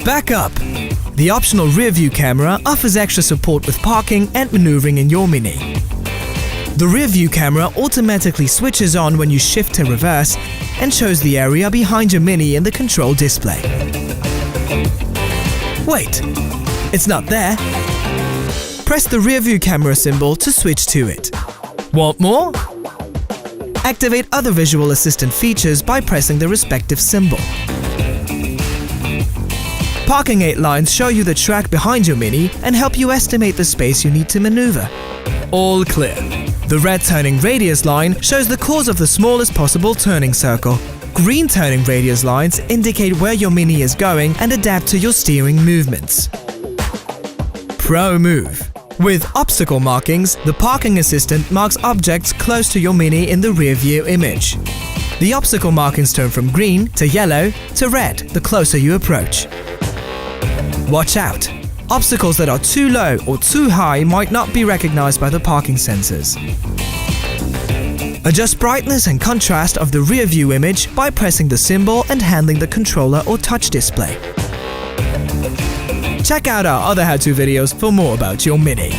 Back up! The optional rear view camera offers extra support with parking and maneuvering in your Mini. The rear view camera automatically switches on when you shift to reverse and shows the area behind your Mini in the control display. Wait, it's not there. Press the rear view camera symbol to switch to it. Want more? Activate other visual assistant features by pressing the respective symbol. Parking aid lines show you the track behind your Mini and help you estimate the space you need to maneuver. All clear. The red turning radius line shows the course of the smallest possible turning circle. Green turning radius lines indicate where your Mini is going and adapt to your steering movements. Pro Move. With obstacle markings, the parking assistant marks objects close to your Mini in the rear view image. The obstacle markings turn from green to yellow to red the closer you approach. Watch out! Obstacles that are too low or too high might not be recognized by the parking sensors. Adjust brightness and contrast of the rear view image by pressing the symbol and handling the controller or touch display. Check out our other how-to videos for more about your Mini.